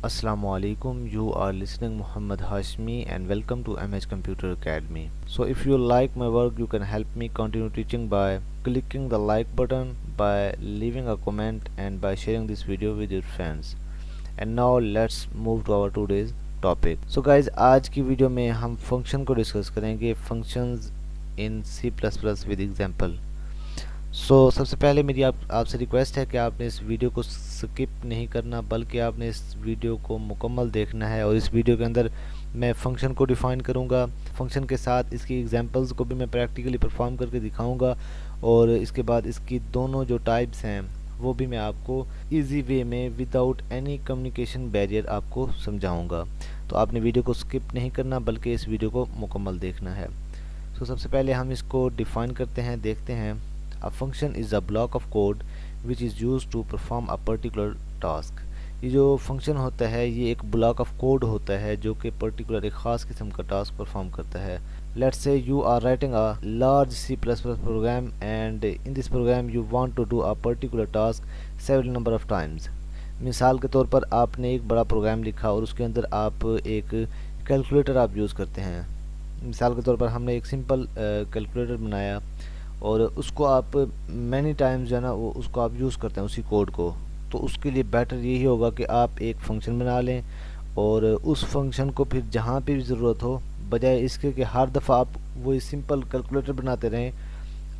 Assalamualaikum. You are listening Muhammad Hashmi and welcome to MH Computer Academy. So if you like my work, you can help me continue teaching by clicking the like button, by leaving a comment and by sharing this video with your friends. And now let's move to our today's topic. So guys, आज की video में हम function को discuss करेंगे, functions in C++ with example. सबसे पहले मेरी आपसे रिक्वेस्ट है कि आपने इस वीडियो को स्किप नहीं करना, बल्कि आपने इस वीडियो को मुकम्मल देखना है। और इस वीडियो के अंदर मैं फंक्शन को डिफ़ाइन करूंगा, फंक्शन के साथ इसकी एग्जांपल्स को भी मैं प्रैक्टिकली परफॉर्म करके दिखाऊंगा, और इसके बाद इसकी दोनों जो टाइप्स हैं वो भी मैं आपको इजी वे में विदाउट एनी कम्युनिकेशन बैरियर आपको समझाऊंगा। तो आपने वीडियो को स्किप नहीं करना, बल्कि इस वीडियो को मुकम्मल देखना है। सबसे पहले हम इसको डिफ़ाइन करते हैं, देखते हैं। A function is a block of code which is used to perform a particular task। ये जो फंक्शन होता है ये एक ब्लॉक ऑफ कोड होता है जो कि पर्टिकुलर एक ख़ास किस्म का टास्क परफॉर्म करता है। Let's say you are writing a large C++ program and in this program you want to do a particular task several number of times. मिसाल के तौर पर आपने एक बड़ा प्रोग्राम लिखा और उसके अंदर आप एक कैलकुलेटर आप यूज़ करते हैं। मिसाल के तौर पर हमने एक सिंपल कैलकुलेटर बनाया और उसको आप मैनी टाइम्स जो है ना वो उसको आप यूज़ करते हैं उसी कोड को। तो उसके लिए बेटर यही होगा कि आप एक फ़ंक्शन बना लें और उस फंक्शन को फिर जहाँ पे भी ज़रूरत हो, बजाय इसके कि हर दफ़ा आप वही सिंपल कैलकुलेटर बनाते रहें,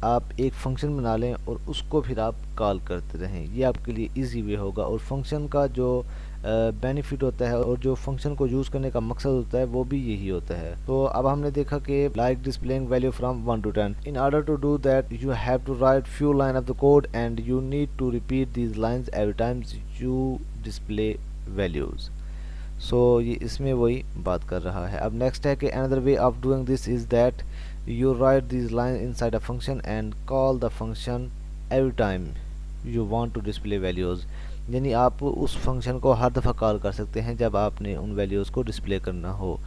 आप एक फ़ंक्शन बना लें और उसको फिर आप कॉल करते रहें। ये आपके लिए इजी वे होगा। और फंक्शन का जो बेनिफिट होता है और जो फंक्शन को यूज़ करने का मकसद होता है वो भी यही होता है। तो अब हमने देखा कि like displaying value from 1 to 10। In order to do that you have to write few line of the code and you need to repeat these lines every time you display values. ये इसमें वही बात कर रहा है। अब next है कि another way of doing this is that you write these lines inside a function and call the function every time you want to display values। यानी आप उस फंक्शन को हर दफ़ा कॉल कर सकते हैं जब आपने उन वैल्यूज़ को डिस्प्ले करना हो।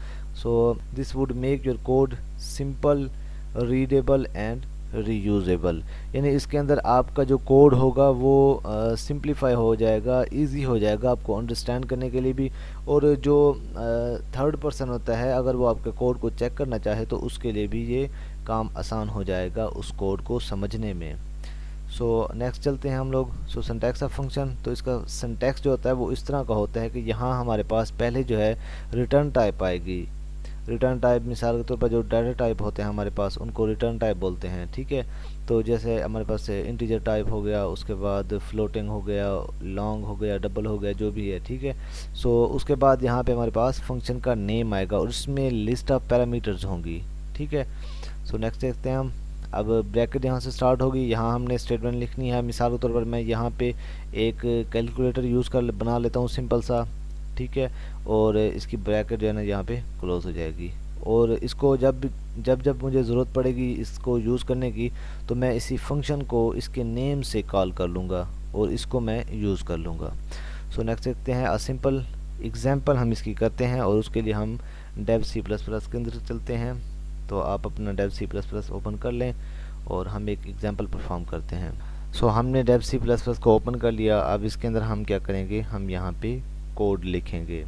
This would make your code simple, readable and reusable. यानी इसके अंदर आपका जो कोड होगा वो सिंप्लीफाई हो जाएगा, इजी हो जाएगा आपको अंडरस्टैंड करने के लिए भी। और जो थर्ड पर्सन होता है अगर वो आपके कोड को चेक करना चाहे तो उसके लिए भी ये काम आसान हो जाएगा उस कोड को समझने में। नेक्स्ट चलते हैं हम लोग। Syntax of function. तो इसका सिंटैक्स जो होता है वो इस तरह का होता है कि यहाँ हमारे पास पहले जो है रिटर्न टाइप आएगी। रिटर्न टाइप मिसाल के तौर पर जो डाटा टाइप होते हैं हमारे पास उनको रिटर्न टाइप बोलते हैं, ठीक है। तो जैसे हमारे पास इंटीजर टाइप हो गया, उसके बाद फ्लोटिंग हो गया, लॉन्ग हो गया, डबल हो गया, जो भी है, ठीक है। उसके बाद यहाँ पे हमारे पास फंक्शन का नेम आएगा और इसमें लिस्ट ऑफ पैरामीटर्स होंगी, ठीक है। नेक्स्ट देखते हैं हम। अब ब्रैकेट यहाँ से स्टार्ट होगी, यहाँ हमने स्टेटमेंट लिखनी है। मिसाल के तौर पर मैं यहाँ पे एक कैलकुलेटर यूज़ कर बना लेता हूँ सिंपल सा, ठीक है। और इसकी ब्रैकेट जो है ना यहाँ पे क्लोज हो जाएगी। और इसको जब जब मुझे ज़रूरत पड़ेगी इसको यूज़ करने की तो मैं इसी फंक्शन को इसके नेम से कॉल कर लूँगा और इसको मैं यूज़ कर लूँगा। नेक्स्ट देखते हैं। अ सिंपल एग्जांपल हम इसकी करते हैं और उसके लिए हम डेव C++ के अंदर चलते हैं। तो आप अपना डेव C++ ओपन कर लें और हम एक एग्जांपल परफॉर्म करते हैं। हमने डेव C++ को ओपन कर लिया। अब इसके अंदर हम क्या करेंगे, हम यहाँ पे कोड लिखेंगे।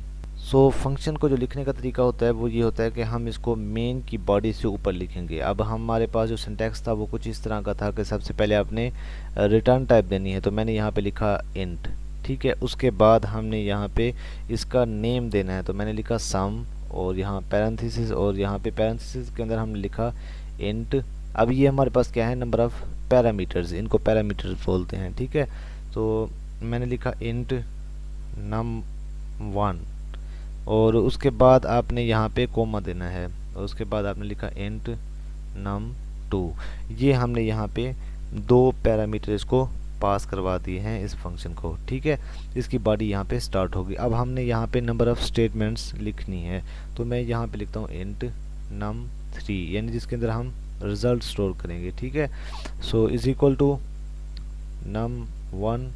फंक्शन को जो लिखने का तरीका होता है वो ये होता है कि हम इसको मेन की बॉडी से ऊपर लिखेंगे। अब हमारे पास जो सिंटैक्स था वो कुछ इस तरह का था कि सबसे पहले आपने रिटर्न टाइप देनी है, तो मैंने यहाँ पे लिखा इंट, ठीक है। उसके बाद हमने यहाँ पे इसका नेम देना है, तो मैंने लिखा सम और यहाँ पैरेंथेसिस, और यहाँ पे पैरेंथेसिस के अंदर हमने लिखा इंट। अब ये हमारे पास क्या है, नंबर ऑफ पैरामीटर्स, इनको पैरामीटर्स बोलते हैं, ठीक है। तो मैंने लिखा इंट num1 और उसके बाद आपने यहाँ पे कोमा देना है और उसके बाद आपने लिखा इंट num2। ये हमने यहाँ पे दो पैरामीटर्स को पास करवा दिए हैं इस फंक्शन को, ठीक है। इसकी बॉडी यहाँ पे स्टार्ट होगी। अब हमने यहाँ पे नंबर ऑफ स्टेटमेंट्स लिखनी है, तो मैं यहाँ पे लिखता हूँ इंट num3, यानी जिसके अंदर हम रिजल्ट स्टोर करेंगे, ठीक है। Is equal to num1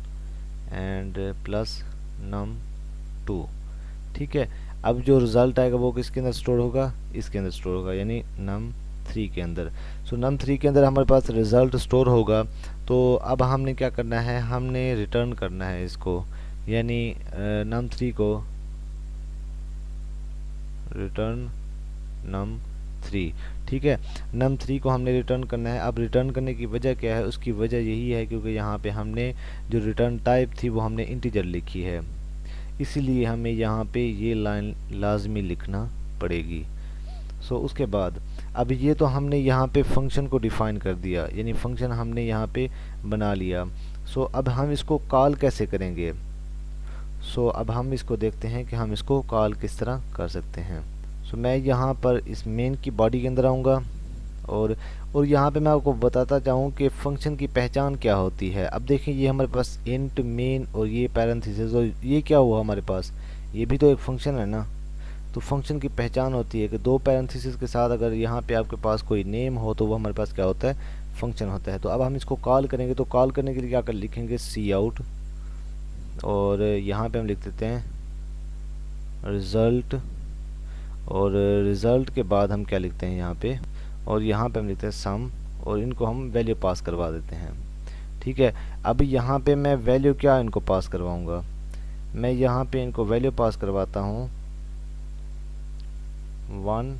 and plus num2, ठीक है। अब जो रिज़ल्ट आएगा वो किसके अंदर स्टोर होगा, इसके अंदर स्टोर होगा, यानी num3 के अंदर। num3 के अंदर हमारे पास रिज़ल्ट स्टोर होगा। तो अब हमने क्या करना है, हमने रिटर्न करना है इसको, यानी num3 को रिटर्न num3। ठीक है, num3 को हमने रिटर्न करना है। अब रिटर्न करने की वजह क्या है, उसकी वजह यही है क्योंकि यहाँ पे हमने जो रिटर्न टाइप थी वो हमने इंटीजर लिखी है, इसीलिए हमें यहाँ पे ये लाइन लाजमी लिखना पड़ेगी। सो उसके बाद अब ये तो हमने यहाँ पे फंक्शन को डिफाइन कर दिया, यानी फंक्शन हमने यहाँ पे बना लिया। सो अब हम इसको कॉल कैसे करेंगे। सो अब हम इसको देखते हैं कि हम इसको कॉल किस तरह कर सकते हैं। सो मैं यहाँ पर इस मेन की बॉडी के अंदर आऊँगा और यहाँ पे मैं आपको बताता चाहूँ कि फंक्शन की पहचान क्या होती है। अब देखें ये हमारे पास इंट मेन और ये पैरेंथेसिस और ये क्या हुआ हमारे पास, ये भी तो एक फंक्शन है ना। तो फंक्शन की पहचान होती है कि दो पैरेंथेसिस के साथ अगर यहाँ पे आपके पास कोई नेम हो तो वो हमारे पास क्या होता है, फंक्शन होता है। तो अब हम इसको कॉल करेंगे, तो कॉल करने के लिए क्या कर लिखेंगे, सी आउट, और यहाँ पे हम लिख देते हैं रिज़ल्ट, और रिज़ल्ट के बाद हम क्या लिखते हैं यहाँ पे, और यहाँ पे हम लिखते हैं सम, और इनको हम वैल्यू पास करवा देते हैं। ठीक है, अब यहाँ पे मैं वैल्यू क्या इनको पास करवाऊँगा, मैं यहाँ पे इनको वैल्यू पास करवाता हूँ 1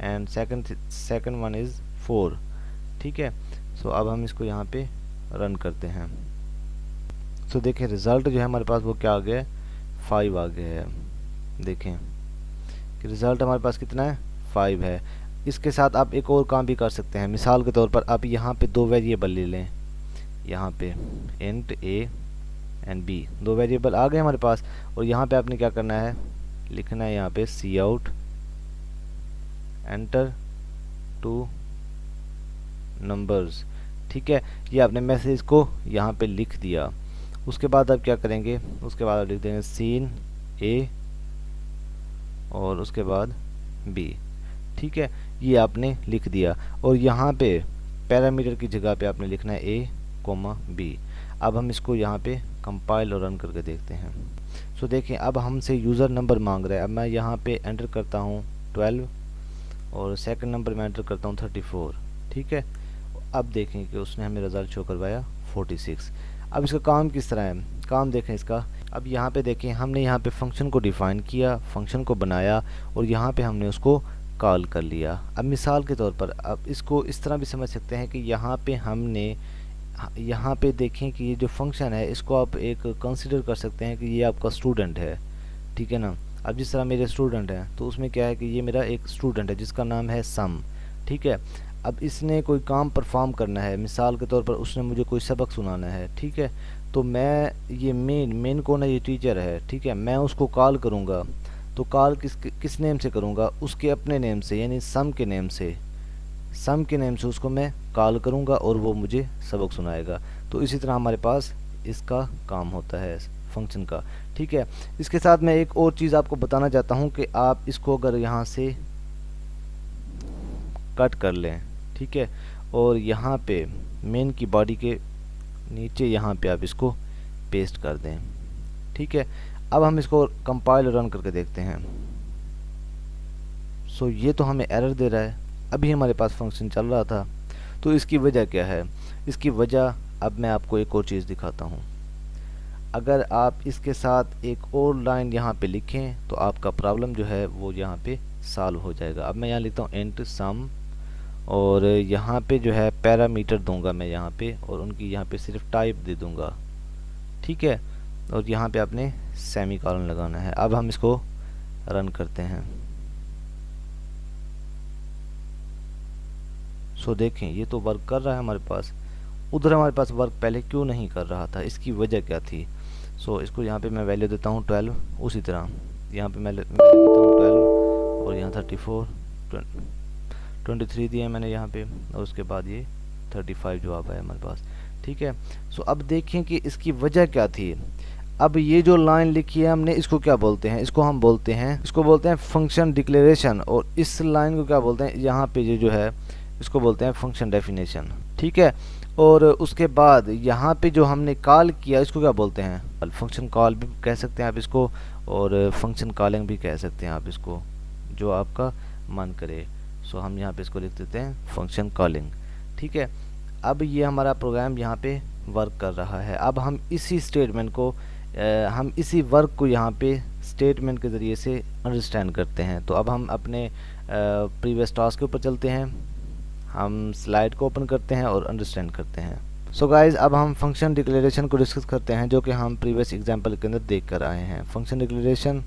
एंड सेकंड वन इज़ 4। ठीक है, सो अब हम इसको यहाँ पे रन करते हैं। सो देखें रिज़ल्ट जो है हमारे पास वो क्या आ गया है, 5 आ गया है। देखें कि रिज़ल्ट हमारे पास कितना है, 5 है। इसके साथ आप एक और काम भी कर सकते हैं, मिसाल के तौर पर आप यहाँ पे दो वेरिएबल ले लें, यहाँ पे इंट a एंड b, दो वेरिएबल आ गए हमारे पास, और यहाँ पे आपने क्या करना है, लिखना है यहाँ पे सी आउट एंटर टू नंबर्स। ठीक है, ये आपने मैसेज को यहाँ पे लिख दिया। उसके बाद आप क्या करेंगे, उसके बाद आप लिख देंगे सीन a और उसके बाद b। ठीक है, ये आपने लिख दिया, और यहाँ पे पैरामीटर की जगह पे आपने लिखना है a, b। अब हम इसको यहाँ पे कंपाइल और रन करके देखते हैं। सो देखें अब हमसे यूज़र नंबर मांग रहा है। अब मैं यहाँ पे एंटर करता हूँ 12 और सेकंड नंबर में एंटर करता हूँ 34। ठीक है, अब देखें कि उसने हमें रिज़ल्ट शो करवाया 46। अब इसका काम किस तरह है, काम देखें इसका। अब यहाँ पे देखें हमने यहाँ पे फंक्शन को डिफ़ाइन किया, फंक्शन को बनाया, और यहाँ पे हमने उसको कॉल कर लिया। अब मिसाल के तौर पर अब इसको इस तरह भी समझ सकते हैं कि यहाँ पे हमने यहाँ पे देखें कि ये जो फंक्शन है इसको आप एक कंसिडर कर सकते हैं कि ये आपका स्टूडेंट है। ठीक है ना, अब जिस तरह मेरे स्टूडेंट हैं तो उसमें क्या है कि ये मेरा एक स्टूडेंट है जिसका नाम है सम। ठीक है, अब इसने कोई काम परफॉर्म करना है, मिसाल के तौर पर उसने मुझे कोई सबक सुनाना है। ठीक है, तो मैं ये मेन कौन है, ये टीचर है। ठीक है, मैं उसको कॉल करूँगा, तो कॉल किस नेम से करूँगा, उसके अपने नेम से, यानी सम के नेम से, सम के नेम से उसको मैं कॉल करूँगा और वो मुझे सबक सुनाएगा। तो इसी तरह हमारे पास इसका काम होता है फंक्शन का। ठीक है, इसके साथ मैं एक और चीज़ आपको बताना चाहता हूँ कि आप इसको अगर यहाँ से कट कर लें, ठीक है, और यहाँ पे मेन की बॉडी के नीचे यहाँ पे आप इसको पेस्ट कर दें। ठीक है, अब हम इसको कंपाइल और रन करके देखते हैं। सो ये तो हमें एरर दे रहा है, अभी हमारे पास फंक्शन चल रहा था। तो इसकी वजह क्या है, इसकी वजह अब मैं आपको एक और चीज़ दिखाता हूँ। अगर आप इसके साथ एक और लाइन यहाँ पे लिखें तो आपका प्रॉब्लम जो है वो यहाँ पे सॉल्व हो जाएगा। अब मैं यहाँ लिखता हूँ इंट सम, और यहाँ पे जो है पैरामीटर दूंगा मैं यहाँ पे, और उनकी यहाँ पे सिर्फ टाइप दे दूंगा। ठीक है, और यहाँ पे आपने सेमी कॉलन लगाना है। अब हम इसको रन करते हैं। सो देखें ये तो वर्क कर रहा है हमारे पास, उधर हमारे पास वर्क पहले क्यों नहीं कर रहा था, इसकी वजह क्या थी। सो इसको यहाँ पे मैं वैल्यू देता हूँ 12, उसी तरह यहाँ पे मैं वैल्यू देता हूँ 12, और यहाँ 34 23 दिए मैंने यहाँ पे, और उसके बाद ये 35 जवाब है हमारे पास। ठीक है, सो अब देखें कि इसकी वजह क्या थी। अब ये जो लाइन लिखी है हमने, इसको क्या बोलते हैं, इसको हम बोलते हैं, इसको बोलते हैं फंक्शन डिक्लेरेशन, और इस लाइन को क्या बोलते हैं, यहाँ पे ये जो है इसको बोलते हैं फंक्शन डेफिनेशन। ठीक है, और उसके बाद यहाँ पे जो हमने कॉल किया इसको क्या बोलते हैं, फंक्शन कॉल भी कह सकते हैं आप इसको, और फंक्शन कॉलिंग भी कह सकते हैं आप इसको, जो आपका मन करे। सो हम यहाँ पे इसको लिख देते हैं फंक्शन कॉलिंग। ठीक है, अब ये हमारा प्रोग्राम यहाँ पे वर्क कर रहा है। अब हम इसी स्टेटमेंट को हम इसी वर्क को यहाँ पे स्टेटमेंट के ज़रिए से अंडरस्टैंड करते हैं। तो अब हम अपने प्रीवियस टास्क के ऊपर चलते हैं, हम स्लाइड को ओपन करते हैं और अंडरस्टैंड करते हैं। सो गाइज, अब हम फंक्शन डिक्लेरेशन को डिस्कस करते हैं, जो कि हम प्रीवियस एग्जांपल के अंदर देख कर आए हैं। फंक्शन डिक्लेरेशन,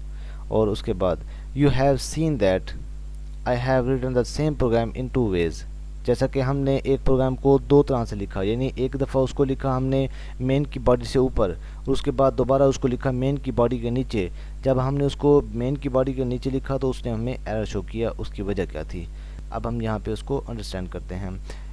और उसके बाद you have seen that I have written the same program in 2 ways. जैसा कि हमने एक प्रोग्राम को 2 तरह से लिखा, यानी एक दफ़ा उसको लिखा हमने मेन की बॉडी से ऊपर, और उसके बाद दोबारा उसको लिखा मेन की बॉडी के नीचे। जब हमने उसको मेन की बॉडी के नीचे लिखा तो उसने हमें एरर शो किया, उसकी वजह क्या थी। अब हम यहाँ पे उसको अंडरस्टैंड करते हैं।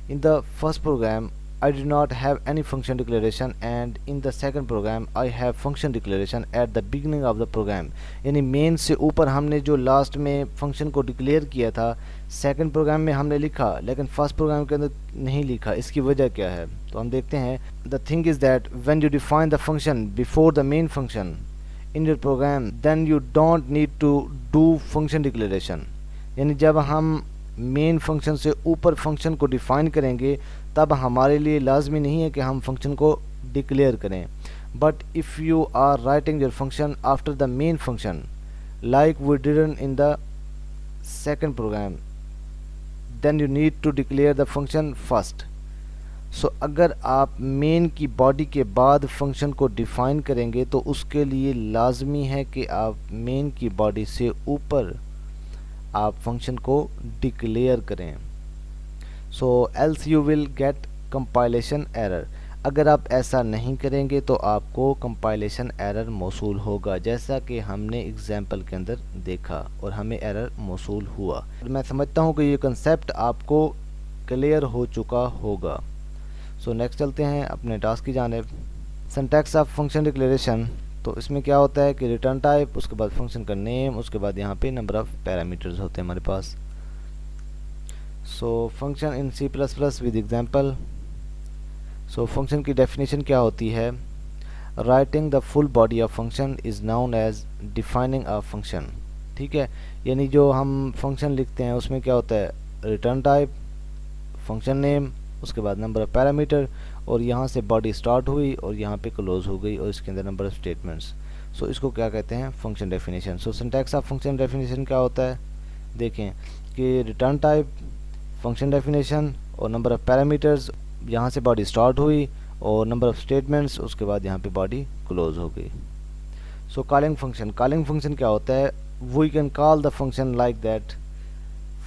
In the first program I do not have any function declaration, and in the second program I have function declaration at the beginning of the program। यानी मेन से ऊपर हमने जो लास्ट में फंक्शन को डिक्लेयर किया था, सेकंड प्रोग्राम में हमने लिखा, लेकिन फर्स्ट प्रोग्राम के अंदर नहीं लिखा। इसकी वजह क्या है, तो हम देखते हैं। The thing is that when you define the function before the main function in your program, then you don't need to do function declaration. यानी जब हम मेन फंक्शन से ऊपर फंक्शन को डिफ़ाइन करेंगे, तब हमारे लिए लाजमी नहीं है कि हम फंक्शन को डिक्लेयर करें। But if you are writing your function after the main function like we did in the second program, then you need to declare the function first. So अगर आप मेन की बॉडी के बाद function को define करेंगे तो उसके लिए लाजमी है कि आप मेन की बॉडी से ऊपर आप फंक्शन को डिक्लेयर करें। So else you will get compilation error. अगर आप ऐसा नहीं करेंगे तो आपको कंपाइलेशन एरर मौसूल होगा, जैसा कि हमने एग्जाम्पल के अंदर देखा और हमें एरर मौसूल हुआ। मैं समझता हूँ कि ये कंसेप्ट आपको क्लियर हो चुका होगा। सो नेक्स्ट चलते हैं अपने टास्क की जानिब। सिंटैक्स ऑफ फंक्शन डिक्लेरेशन, तो इसमें क्या होता है कि रिटर्न टाइप, उसके बाद फंक्शन का नेम, उसके बाद यहाँ पे नंबर ऑफ़ पैरामीटर्स होते हैं हमारे पास। So function in C++ with example. So function की डेफिनेशन क्या होती है, writing the full body of function is known as defining a function. ठीक है, यानी जो हम फंक्शन लिखते हैं उसमें क्या होता है, रिटर्न टाइप, फंक्शन नेम, उसके बाद नंबर ऑफ़ पैरामीटर, और यहाँ से बॉडी स्टार्ट हुई और यहाँ पे क्लोज हो गई, और इसके अंदर नंबर ऑफ़ स्टेटमेंट्स। सो इसको क्या कहते हैं, function definition. So syntax of function definition क्या होता है, देखें कि रिटर्न टाइप, फंक्शन डेफिनेशन और नंबर ऑफ़ पैरामीटर्स, यहाँ से बॉडी स्टार्ट हुई और नंबर ऑफ़ स्टेटमेंट्स, उसके बाद यहाँ पे बॉडी क्लोज हो गई। So calling function, calling function क्या होता है, we can call the function like that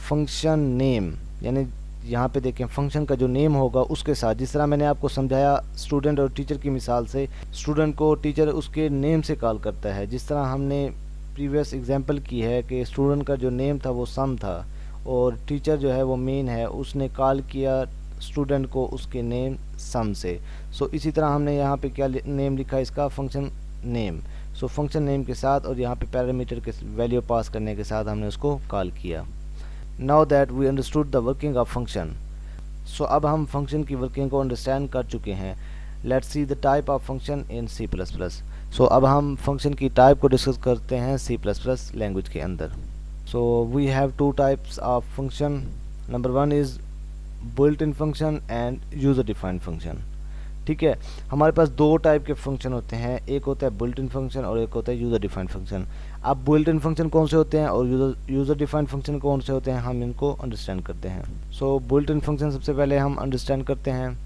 function name. यानी यहाँ पे देखें फंक्शन का जो नेम होगा उसके साथ, जिस तरह मैंने आपको समझाया स्टूडेंट और टीचर की मिसाल से, स्टूडेंट को टीचर उसके नेम से कॉल करता है। जिस तरह हमने प्रीवियस एग्जांपल की है कि स्टूडेंट का जो नेम था वो सम था, और टीचर जो है वो मेन है, उसने कॉल किया स्टूडेंट को उसके नेम सम से। सो इसी तरह हमने यहाँ पे क्या नेम लिखा है इसका, function name. So function name के साथ और यहाँ पे पैरामीटर के वैल्यू पास करने के साथ हमने उसको कॉल किया। Now that we understood the working of function. So अब हम फंक्शन की वर्किंग को अंडरस्टैंड कर चुके हैं। Let's see the type of function in C++। सो अब हम फंक्शन की टाइप को डिस्कस करते हैं C++ लैंग्वेज के अंदर। So we have 2 types of function. Number 1 is built in function and user defined function. ठीक है, हमारे पास 2 टाइप के फंक्शन होते हैं, एक होता है बुल्ट इन फंक्शन और एक होता है यूज़र डिफाइंड फंक्शन। अब बुल्ट इन फंक्शन कौन से होते हैं और यूज़र डिफाइंड फंक्शन कौन से होते हैं, हम इनको अंडरस्टैंड करते हैं। सो बुल्ट इन फंक्शन सबसे पहले हम अंडरस्टैंड करते हैं।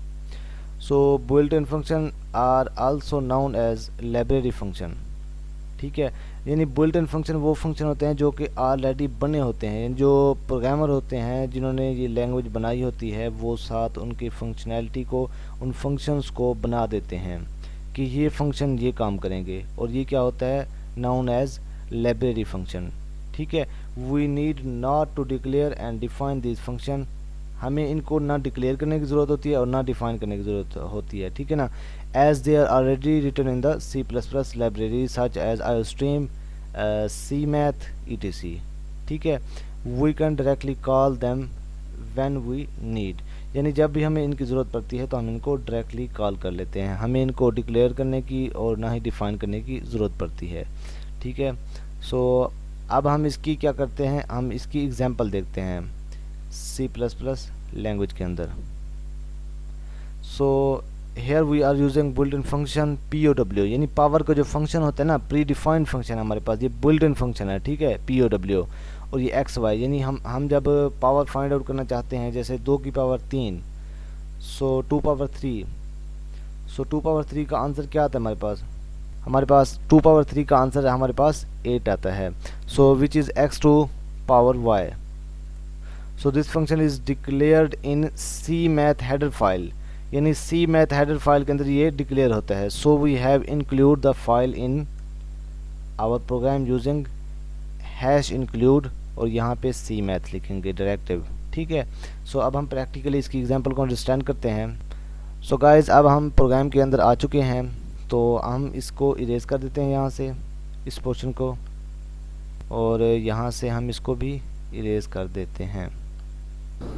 So built in function are also known as library function. ठीक है, यानी बुल्ट इन फंक्शन वो फंक्शन होते हैं जो कि ऑलरेडी बने होते हैं, जो प्रोग्रामर होते हैं जिन्होंने ये लैंग्वेज बनाई होती है, वो साथ उनकी फंक्शनैलिटी को, उन फंक्शंस को बना देते हैं कि ये फंक्शन ये काम करेंगे, और ये क्या होता है, नाउन एज लाइब्रेरी फंक्शन। ठीक है, we need not to declare and define this function. हमें इनको ना डिक्लेयर करने की ज़रूरत होती है और ना डिफाइन करने की ज़रूरत होती है। ठीक है ना, as they are already written in the C++ library such as iostream, CMath etc। ठीक है, we can directly call them when we need. यानी जब भी हमें इनकी ज़रूरत पड़ती है तो हम इनको डायरेक्टली कॉल कर लेते हैं, हमें इनको डिक्लेयर करने की और ना ही डिफ़ाइन करने की ज़रूरत पड़ती है। ठीक है, सो अब हम इसकी क्या करते हैं, हम इसकी एग्जांपल देखते हैं C++ लैंग्वेज के अंदर। So here we are using built in function POW, यानी पावर का जो फंक्शन होता है ना, प्री डिफाइंड फंक्शन हमारे पास, ये बुल्ट इन फंक्शन है, ठीक है, POW। और ये XY, यानी हम जब पावर फाइंड आउट करना चाहते हैं, जैसे 2 की पावर 3, सो 2 पावर 3, सो 2 पावर 3 का आंसर क्या आता है हमारे पास 2 पावर 3 का आंसर हमारे पास 8 आता है। So which is x to power y। So this function is declared in C math header file, यानी सी मैथ हेडर फाइल के अंदर ये डिक्लेयर होता है। So we have include the file in our program using hash include, और यहाँ पे सी math लिखेंगे डायरेक्टिव, ठीक है। सो अब हम प्रैक्टिकली इसकी एग्जांपल को अंडरस्टैंड करते हैं। सो गाइस, अब हम प्रोग्राम के अंदर आ चुके हैं, तो हम इसको इरेज कर देते हैं यहाँ से, इस पोर्शन को, और यहाँ से हम इसको भी इरेज कर देते हैं।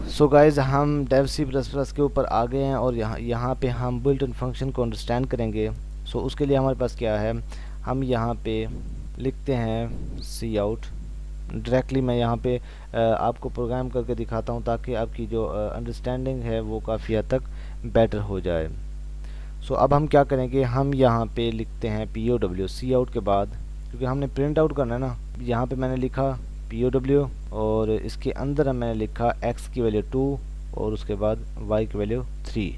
सो गाइस, हम डेव C++ के ऊपर आ गए हैं, और यहाँ पे हम बिल्ट इन फंक्शन को अंडरस्टैंड करेंगे। सो उसके लिए हमारे पास क्या है, हम यहाँ पे लिखते हैं सी आउट। डायरेक्टली मैं यहाँ पे आपको प्रोग्राम करके दिखाता हूँ, ताकि आपकी जो अंडरस्टैंडिंग है वो काफ़ी हद तक बेटर हो जाए। सो अब हम क्या करेंगे, हम यहाँ पे लिखते हैं POW सी आउट के बाद, क्योंकि हमने प्रिंट आउट करना है ना। यहाँ पे मैंने लिखा POW, और इसके अंदर मैंने लिखा x की वैल्यू 2 और उसके बाद y की वैल्यू 3,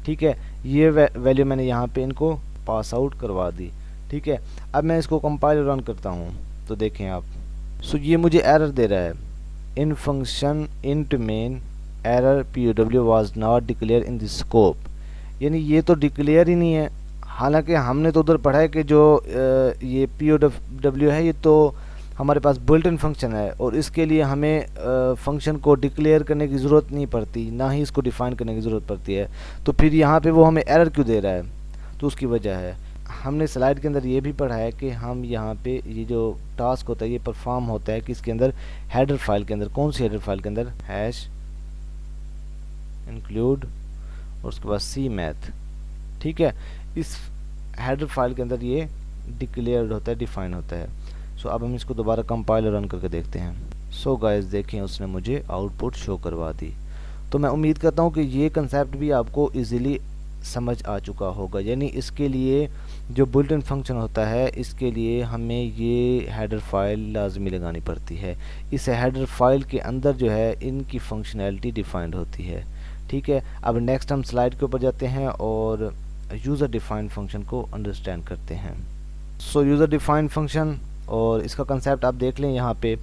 ठीक है। ये वैल्यू मैंने यहाँ पे इनको पास आउट करवा दी, ठीक है। अब मैं इसको कंपाइल रन करता हूँ, तो देखें आप। सो ये मुझे एरर दे रहा है, in function int main error POW was not declare in this scope, यानी ये तो डिक्लेयर ही नहीं है। हालांकि हमने तो उधर पढ़ा है कि जो ये POW है, ये तो हमारे पास बुल्ट इन फंक्शन है, और इसके लिए हमें फंक्शन को डिक्लेयर करने की ज़रूरत नहीं पड़ती, ना ही इसको डिफ़ाइन करने की ज़रूरत पड़ती है। तो फिर यहाँ पे वो हमें एरर क्यों दे रहा है, तो उसकी वजह है, हमने स्लाइड के अंदर ये भी पढ़ा है कि हम यहाँ पे ये जो टास्क होता है ये परफॉर्म होता है किसके अंदर, हेडर फाइल के अंदर। कौन सी हेडर फाइल के अंदर, हैश इंक्लूड और उसके बाद सी मैथ, ठीक है। इस हेडर फाइल के अंदर ये डिक्लेयर्ड होता है, डिफाइन होता है। सो अब हम इसको दोबारा कंपाइल रन करके देखते हैं। सो गाइस, देखें उसने मुझे आउटपुट शो करवा दी। तो मैं उम्मीद करता हूँ कि ये कंसेप्ट भी आपको इजीली समझ आ चुका होगा। यानी इसके लिए जो बुल्ट इन फंक्शन होता है, इसके लिए हमें ये हेडर फाइल लाजमी लगानी पड़ती है। इस हेडर फाइल के अंदर जो है इनकी फंक्शनैलिटी डिफाइंड होती है, ठीक है। अब नेक्स्ट हम स्लाइड के ऊपर जाते हैं और यूज़र डिफाइंड फंक्शन को अंडरस्टैंड करते हैं। सो यूज़र डिफाइंड फंक्शन, और इसका कंसेप्ट आप देख लें यहाँ पे,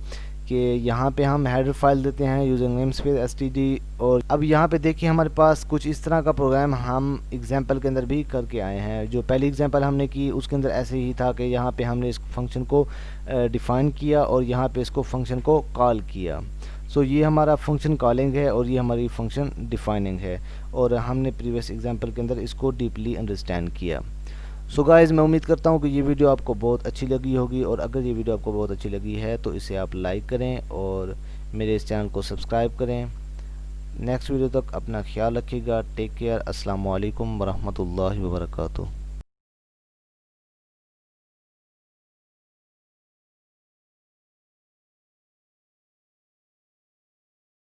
कि यहाँ पे हम हेडर फाइल देते हैं यूजिंग नेमस्पेस std। और अब यहाँ पे देखिए हमारे पास कुछ इस तरह का प्रोग्राम हम एग्जांपल के अंदर भी करके आए हैं। जो पहली एग्जांपल हमने की उसके अंदर ऐसे ही था कि यहाँ पे हमने इस फंक्शन को डिफ़ाइन किया और यहाँ पे इसको फंक्शन को कॉल किया। सो ये हमारा फंक्शन कॉलिंग है और ये हमारी फंक्शन डिफाइनिंग है, और हमने प्रीवियस एग्जांपल के अंदर इसको डीपली अंडरस्टैंड किया। सो गाइज़, मैं उम्मीद करता हूँ कि ये वीडियो आपको बहुत अच्छी लगी होगी, और अगर ये वीडियो आपको बहुत अच्छी लगी है तो इसे आप लाइक करें और मेरे इस चैनल को सब्सक्राइब करें। नेक्स्ट वीडियो तक अपना ख्याल रखिएगा। Take care. अस्सलाम वालेकुम वरहमतुल्लाहि वबरकातुहू।